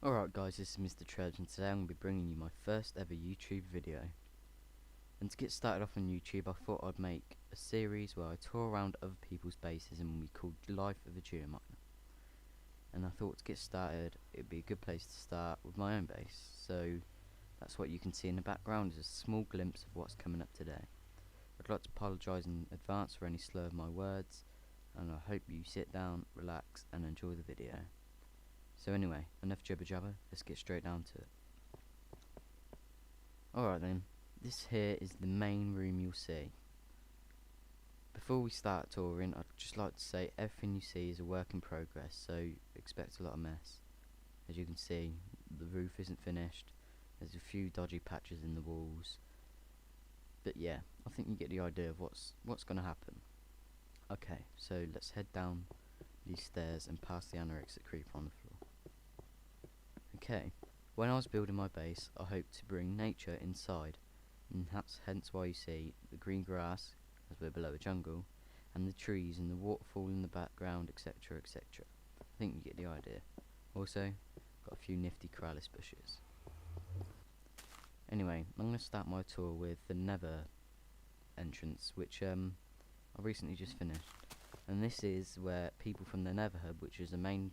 Alright guys, this is MrTrebbz and today I'm going to be bringing you my first ever YouTube video. And to get started off on YouTube, I thought I'd make a series where I tour around other people's bases and we called Life of a Geominer. And I thought to get started, it'd be a good place to start with my own base. So that's what you can see in the background, is a small glimpse of what's coming up today. I'd like to apologise in advance for any slur of my words, and I hope you sit down, relax and enjoy the video. So anyway, enough jibber jabber, let's get straight down to it. Alright then, this here is the main room you'll see. Before we start touring, I'd just like to say everything you see is a work in progress, so expect a lot of mess. As you can see, the roof isn't finished, there's a few dodgy patches in the walls. But yeah, I think you get the idea of what's going to happen. Okay, so let's head down these stairs and past the anorexia creeper on the floor. Okay, when I was building my base, I hoped to bring nature inside, and that's hence why you see the green grass, as we're below a jungle, and the trees and the waterfall in the background, etc, etc. I think you get the idea. Also, got a few nifty Kralis bushes. Anyway, I'm going to start my tour with the Nether entrance, which I recently just finished. And this is where people from the Nether hub, which is the main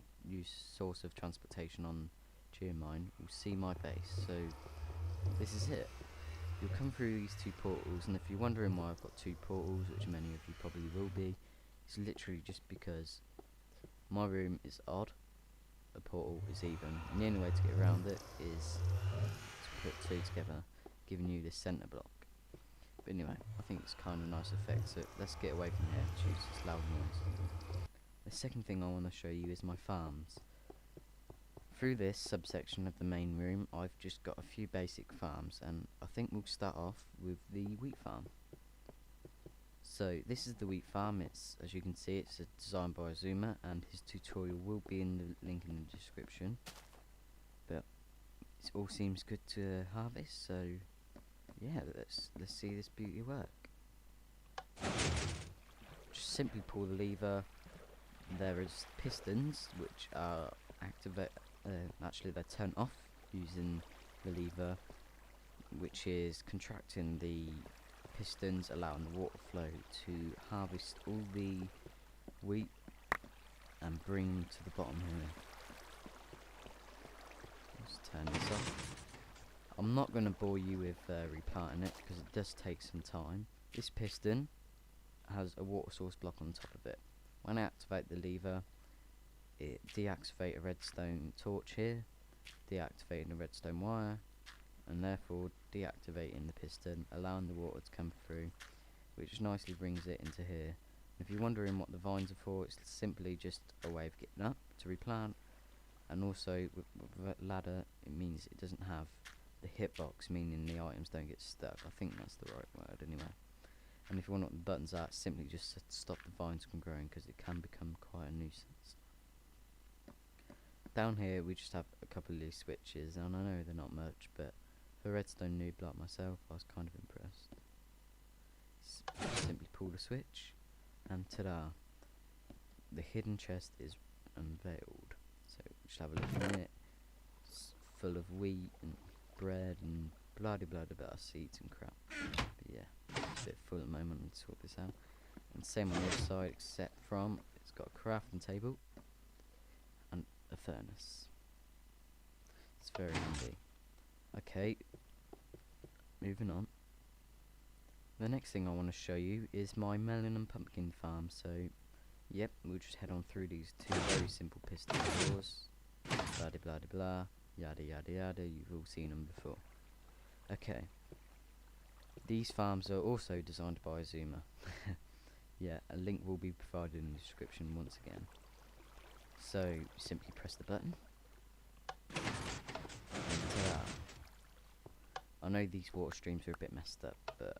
source of transportation on Geominer, will see my base. So this is it. You'll come through these two portals, and if you're wondering why I've got two portals, which many of you probably will be, it's literally just because my room is odd, a portal is even, and the only way to get around it is to put two together, giving you this centre block. But anyway, I think it's kind of a nice effect, so let's get away from here, choose this loud noise. The second thing I want to show you is my farms. Through this subsection of the main room, I've just got a few basic farms, and I think we'll start off with the wheat farm. So this is the wheat farm. It's, as you can see, it's designed by Zuma, and his tutorial will be in the link in the description. But it all seems good to harvest, so yeah, let's see this beauty work. Just simply pull the lever. There is pistons which are actually they're turned off using the lever, which is contracting the pistons, allowing the water flow to harvest all the wheat and bring to the bottom here. Let's turn this off. I'm not going to bore you with replanting it because it does take some time. This piston has a water source block on top of it. When I activate the lever, it deactivates a redstone torch here, deactivating the redstone wire, and therefore deactivating the piston, allowing the water to come through, which nicely brings it into here. If you're wondering what the vines are for, it's simply just a way of getting up to replant, and also with a ladder, it means it doesn't have the hitbox, meaning the items don't get stuck. I think that's the right word anyway. And if you want to know what the buttons are, simply just to stop the vines from growing, because it can become quite a nuisance. Down here we just have a couple of these switches, and I know they're not much, but for a redstone noob like myself, I was kind of impressed. Simply pull the switch, and ta-da! The hidden chest is unveiled. So just have a look in it. It's full of wheat and bread and blah blah blah blah, seeds and crap. But yeah, it's a bit full at the moment. Let's sort this out. And same on the other side, except from it's got a crafting table and a furnace. It's very handy. Okay, moving on. The next thing I want to show you is my melon and pumpkin farm. So yep, we'll just head on through these two very simple piston doors. Blah blah blah, yada yada yada. You've all seen them before. Okay, these farms are also designed by Zuma. Yeah, a link will be provided in the description once again. So simply press the button. And ta-da! I know these water streams are a bit messed up, but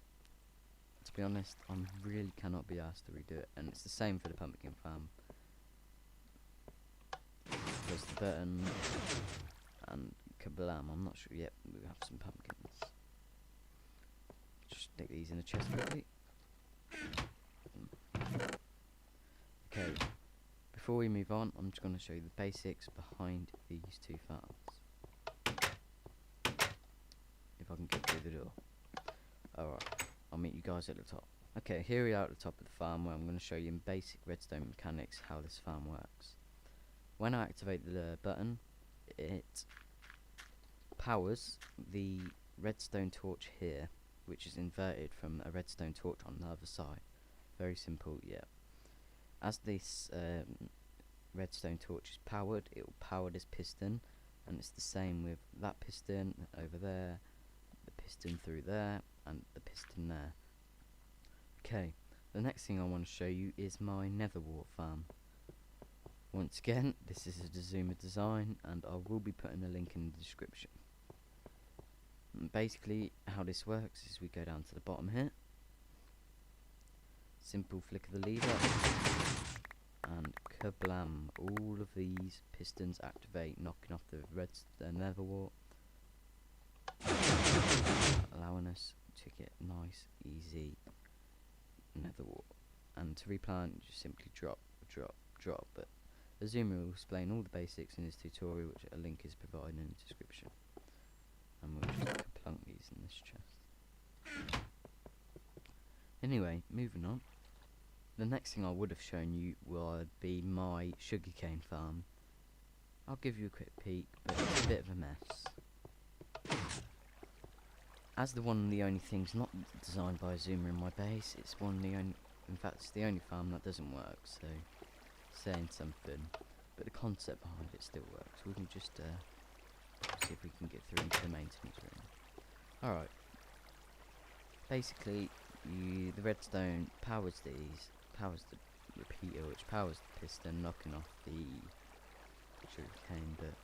to be honest, I really cannot be asked to redo it, and it's the same for the pumpkin farm. Press the button, and kablam! I'm not sure yet. We have some pumpkins. Just stick these in the chest quickly. Okay, before we move on, I'm just going to show you the basics behind these two farms. if I can get through the door. Alright, I'll meet you guys at the top. Okay, here we are at the top of the farm, where I'm going to show you in basic redstone mechanics how this farm works. When I activate the button, it powers the redstone torch here, which is inverted from a redstone torch on the other side. Very simple, yeah. As this redstone torch is powered, it will power this piston, and it's the same with that piston over there, the piston through there, and the piston there. Okay, the next thing I want to show you is my nether wart farm. Once again, this is a Geominer design, and I will be putting a link in the description. And basically, how this works is we go down to the bottom here, simple flick of the lever, and kablam, all of these pistons activate, knocking off the nether wart, allowing us to get nice, easy nether wart. And to replant, you just simply drop, drop, drop. But the Geominer will explain all the basics in his tutorial, which a link is provided in the description. And we'll just plunk these in this chest. Anyway, moving on. The next thing I would have shown you would be my sugarcane farm. I'll give you a quick peek, but it's a bit of a mess. As the one and the only thing's not designed by a Geominer in my base, it's one of the only, in fact it's the only farm that doesn't work, so saying something. But the concept behind it still works. We can just see if we can get through into the maintenance room. Alright. Basically, the redstone powers these, powers the repeater, which powers the piston, knocking off the sugarcane, but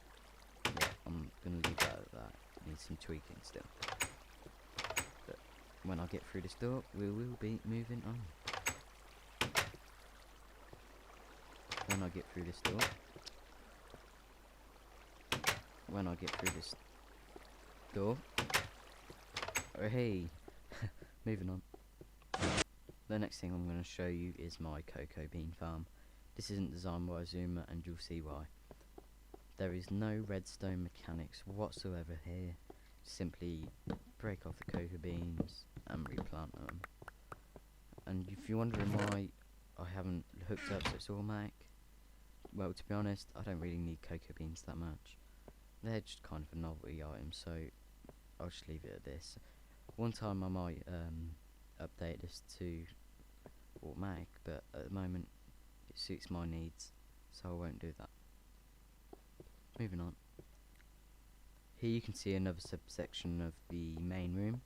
yeah, I'm going to leave that at that. Needs some tweaking still. But when I get through this door, we will be moving on. When I get through this door, oh hey, moving on. The next thing I'm going to show you is my cocoa bean farm. This isn't designed by a Geominer, and you'll see why. There is no redstone mechanics whatsoever here. Simply break off the cocoa beans and replant them. And if you're wondering why I haven't hooked up so it's automatic, well, to be honest, I don't really need cocoa beans that much. They're just kind of a novelty item, so I'll just leave it at this. One time I might update this to automatic, but at the moment it suits my needs, so I won't do that. Moving on. Here you can see another subsection of the main room.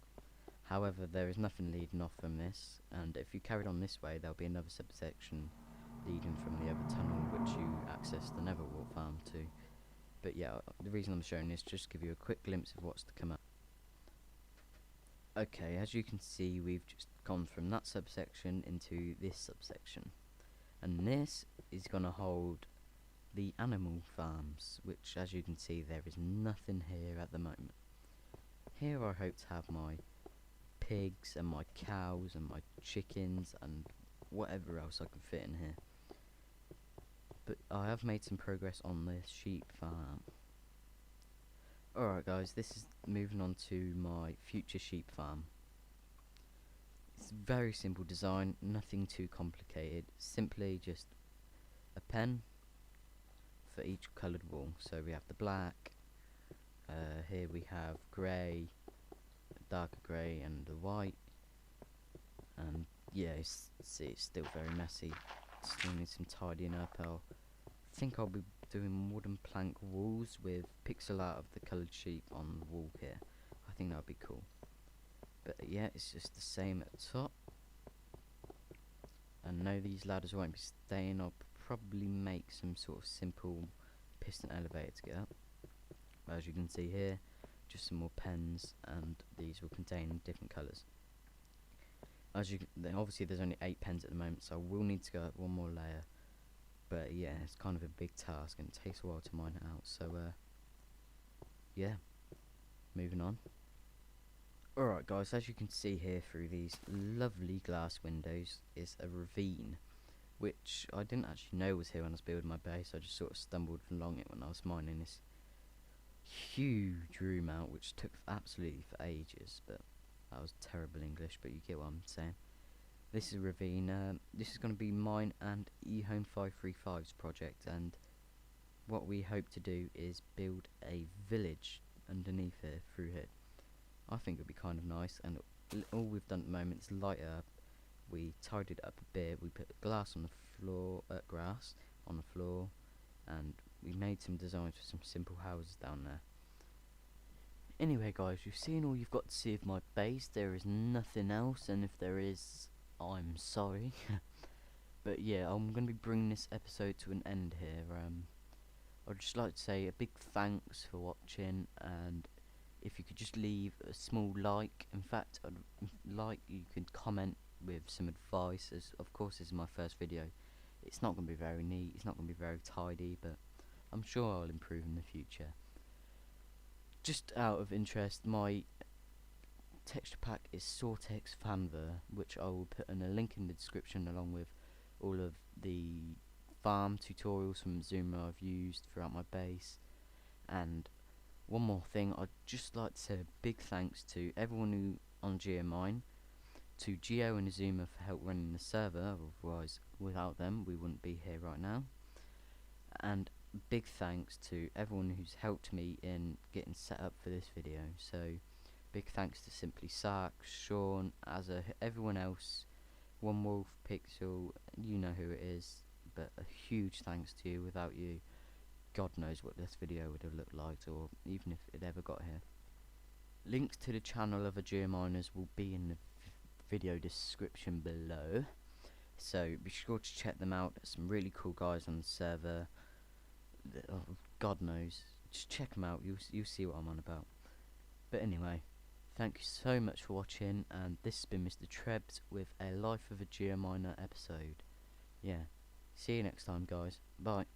However, there is nothing leading off from this, and if you carried on this way, there'll be another subsection leading from the other tunnel, which you access the nether wart farm to. But yeah, the reason I'm showing this, just to give you a quick glimpse of what's to come up. Okay, as you can see, we've just gone from that subsection into this subsection, and this is going to hold the animal farms, which, as you can see, there is nothing here at the moment. Here I hope to have my pigs and my cows and my chickens and whatever else I can fit in here. But I have made some progress on this sheep farm. Alright guys, this is moving on to my future sheep farm. It's very simple design, nothing too complicated, simply just a pen for each coloured wall. So we have the black, here we have grey, darker grey and the white, and yeah, see, it's still very messy, still needs some tidying up. I think I'll be doing wooden plank walls with pixel art of the coloured sheep on the wall here. I think that would be cool. But yeah, it's just the same at the top. And no, these ladders won't be staying. I'll probably make some sort of simple piston elevator to get up. But as you can see here, just some more pens, and these will contain different colours. As you obviously there's only 8 pens at the moment, so I will need to go up one more layer. But yeah, it's kind of a big task and it takes a while to mine it out, so yeah, moving on. Alright guys, as you can see here through these lovely glass windows is a ravine, which I didn't actually know was here when I was building my base. I just sort of stumbled along it when I was mining this huge room out, which took absolutely for ages, but that was terrible English, but you get what I'm saying. This is a ravine. This is going to be mine and eHome 535's project, and what we hope to do is build a village underneath here, through here. I think it would be kind of nice, and all we've done at the moment is light it up. We tidied it up a bit, we put glass on the floor, grass on the floor, and we made some designs for some simple houses down there. Anyway guys, you've seen all you've got to see of my base. There is nothing else, and if there is, I'm sorry. But yeah, I'm going to be bringing this episode to an end here. I'd just like to say a big thanks for watching, and if you could just leave a small like. In fact, I'd like you could comment with some advice, as of course this is my first video. It's not going to be very neat, it's not going to be very tidy, but I'm sure I'll improve in the future. Just out of interest, my texture pack is Soartex Fanver, which I will put in a link in the description, along with all of the farm tutorials from Geominer I've used throughout my base. And one more thing, I'd just like to say a big thanks to everyone who on Geominer, to Geo and Azuma for help running the server, otherwise without them we wouldn't be here right now. And big thanks to everyone who's helped me in getting set up for this video. So big thanks to Simply Sark, Sean, Azza, everyone else, One Wolf, Pixel, you know who it is, but a huge thanks to you. Without you, God knows what this video would have looked like, or even if it ever got here. Links to the channel of the Geominers will be in the video description below, so be sure to check them out. There's some really cool guys on the server. Oh, God knows, just check them out, you'll see what I'm on about. But anyway, thank you so much for watching, and this has been MrTrebbz with a Life of a Geominer episode. Yeah, see you next time guys, bye.